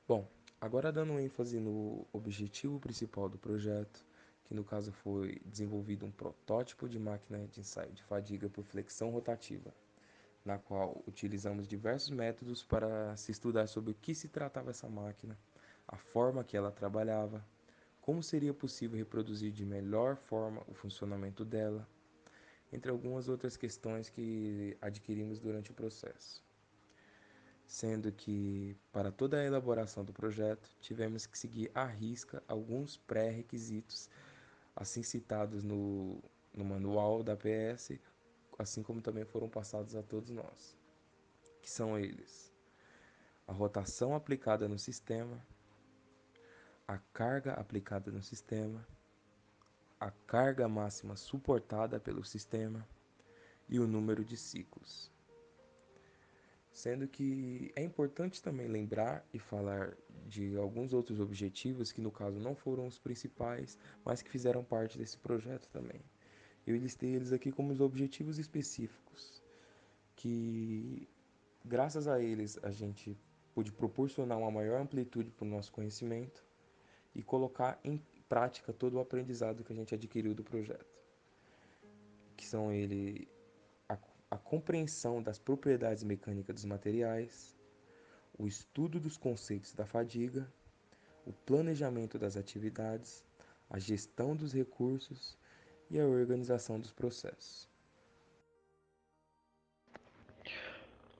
Bom, agora dando ênfase no objetivo principal do projeto, que no caso foi desenvolvido um protótipo de máquina de ensaio de fadiga por flexão rotativa, na qual utilizamos diversos métodos para se estudar sobre o que se tratava essa máquina, a forma que ela trabalhava, como seria possível reproduzir de melhor forma o funcionamento dela, entre algumas outras questões que adquirimos durante o processo. Sendo que, para toda a elaboração do projeto, tivemos que seguir à risca alguns pré-requisitos, assim citados no manual da PS, assim como também foram passados a todos nós, que são eles: a rotação aplicada no sistema, a carga aplicada no sistema, a carga máxima suportada pelo sistema e o número de ciclos. Sendo que é importante também lembrar e falar de alguns outros objetivos que no caso não foram os principais, mas que fizeram parte desse projeto também. Eu listei eles aqui como os objetivos específicos, que graças a eles a gente pôde proporcionar uma maior amplitude para o nosso conhecimento e colocar em prática todo o aprendizado que a gente adquiriu do projeto, que são a, a compreensão das propriedades mecânicas dos materiais, o estudo dos conceitos da fadiga, o planejamento das atividades, a gestão dos recursos e a organização dos processos.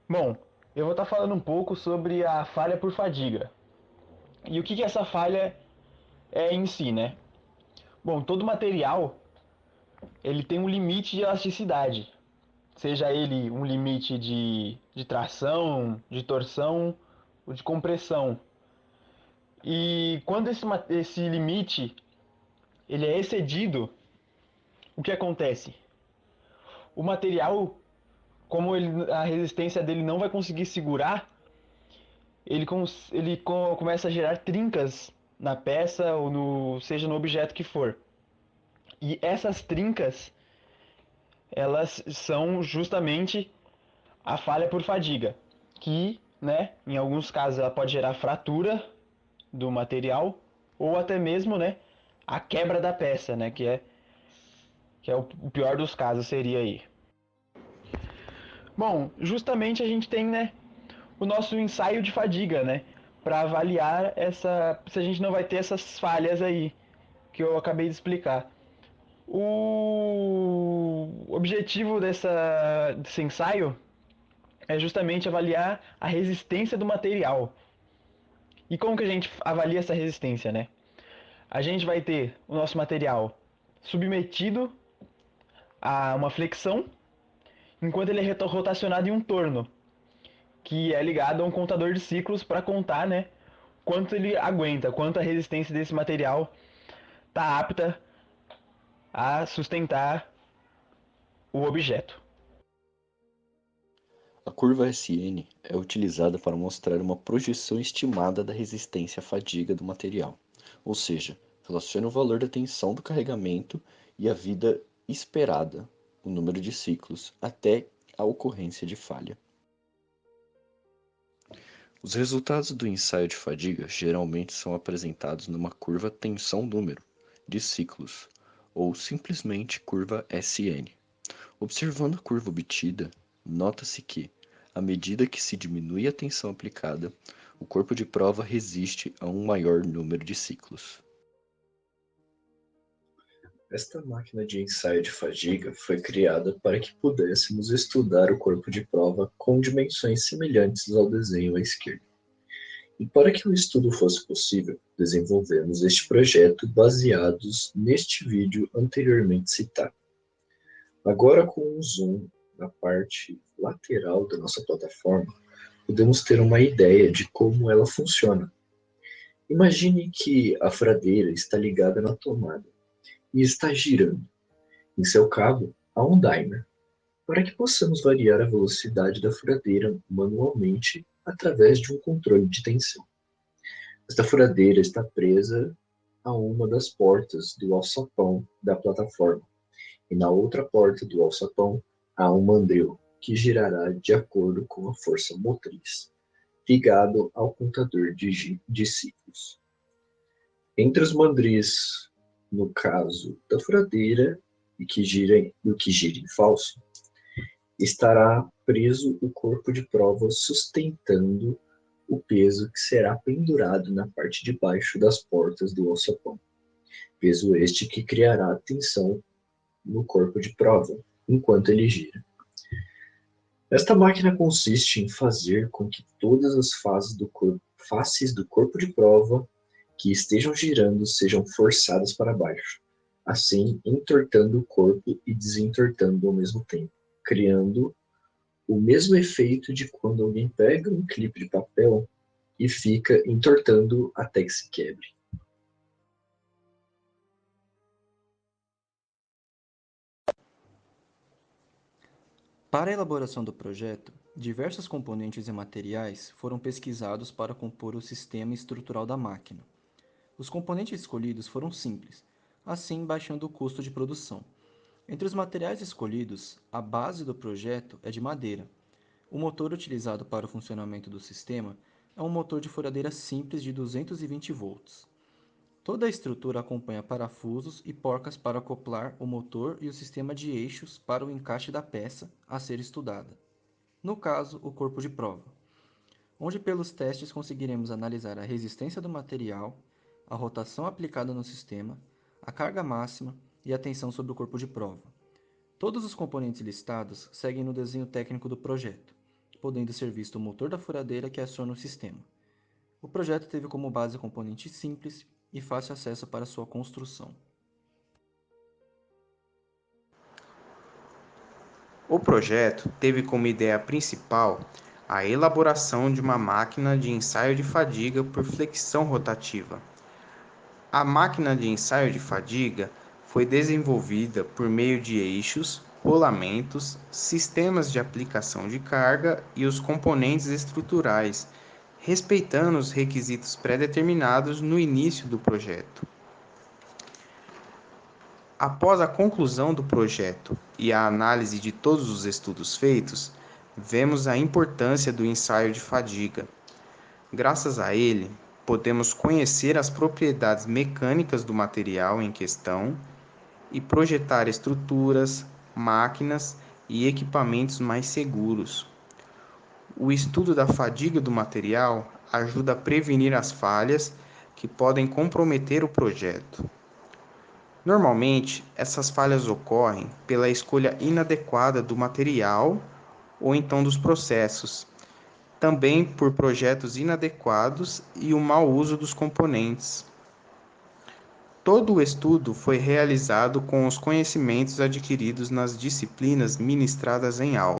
Bom, eu vou estar falando um pouco sobre a falha por fadiga. E o que essa falha é em si, né? Bom, todo material ele tem um limite de elasticidade, seja ele um limite de tração, de torção ou de compressão. E quando esse limite ele é excedido, o que acontece? O material, como a resistência dele não vai conseguir segurar, começa a gerar trincas na peça ou seja no objeto que for. E essas trincas, elas são justamente a falha por fadiga, que, né, em alguns casos ela pode gerar fratura do material ou até mesmo, né, a quebra da peça, né, que é o pior dos casos seria aí. Bom, justamente a gente tem, né, o nosso ensaio de fadiga, né, para avaliar se a gente não vai ter essas falhas aí que eu acabei de explicar. O objetivo desse ensaio é justamente avaliar a resistência do material. E como que a gente avalia essa resistência, né? A gente vai ter o nosso material submetido a uma flexão, enquanto ele é rotacionado em um torno, que é ligado a um contador de ciclos para contar, né, quanto ele aguenta, quanto a resistência desse material está apta a sustentar o objeto. A curva SN é utilizada para mostrar uma projeção estimada da resistência à fadiga do material, ou seja, relaciona o valor da tensão do carregamento e a vida esperada, o número de ciclos, até a ocorrência de falha. Os resultados do ensaio de fadiga geralmente são apresentados numa curva tensão-número de ciclos, ou simplesmente curva SN. Observando a curva obtida, nota-se que, à medida que se diminui a tensão aplicada, o corpo de prova resiste a um maior número de ciclos. Esta máquina de ensaio de fadiga foi criada para que pudéssemos estudar o corpo de prova com dimensões semelhantes ao desenho à esquerda. E para que o estudo fosse possível, desenvolvemos este projeto baseados neste vídeo anteriormente citado. Agora, com um zoom na parte lateral da nossa plataforma, podemos ter uma ideia de como ela funciona. Imagine que a furadeira está ligada na tomada e está girando. Em seu cabo, há um dimer, para que possamos variar a velocidade da furadeira manualmente através de um controle de tensão. Esta furadeira está presa a uma das portas do alçapão da plataforma, e na outra porta do alçapão há um mandril, que girará de acordo com a força motriz. ligado ao contador de ciclos. Entre os mandris, no caso da furadeira e que gira em falso, estará preso o corpo de prova sustentando o peso que será pendurado na parte de baixo das portas do alçapão. Peso este que criará tensão no corpo de prova, enquanto ele gira. Esta máquina consiste em fazer com que todas as faces do corpo de prova que estejam girando sejam forçadas para baixo, assim entortando o corpo e desentortando ao mesmo tempo, criando o mesmo efeito de quando alguém pega um clipe de papel e fica entortando até que se quebre. Para a elaboração do projeto, diversos componentes e materiais foram pesquisados para compor o sistema estrutural da máquina. Os componentes escolhidos foram simples, assim baixando o custo de produção. Entre os materiais escolhidos, a base do projeto é de madeira. O motor utilizado para o funcionamento do sistema é um motor de furadeira simples de 220 volts. Toda a estrutura acompanha parafusos e porcas para acoplar o motor e o sistema de eixos para o encaixe da peça a ser estudada. No caso, o corpo de prova, onde pelos testes conseguiremos analisar a resistência do material, a rotação aplicada no sistema, a carga máxima e a tensão sobre o corpo de prova. Todos os componentes listados seguem no desenho técnico do projeto, podendo ser visto o motor da furadeira que aciona o sistema. O projeto teve como base componentes simples e fácil acesso para sua construção. O projeto teve como ideia principal a elaboração de uma máquina de ensaio de fadiga por flexão rotativa. A máquina de ensaio de fadiga foi desenvolvida por meio de eixos, rolamentos, sistemas de aplicação de carga e os componentes estruturais, respeitando os requisitos pré-determinados no início do projeto. Após a conclusão do projeto e a análise de todos os estudos feitos, vemos a importância do ensaio de fadiga. Graças a ele, podemos conhecer as propriedades mecânicas do material em questão e projetar estruturas, máquinas e equipamentos mais seguros. O estudo da fadiga do material ajuda a prevenir as falhas que podem comprometer o projeto. Normalmente, essas falhas ocorrem pela escolha inadequada do material ou então dos processos, também por projetos inadequados e o mau uso dos componentes. Todo o estudo foi realizado com os conhecimentos adquiridos nas disciplinas ministradas em aula.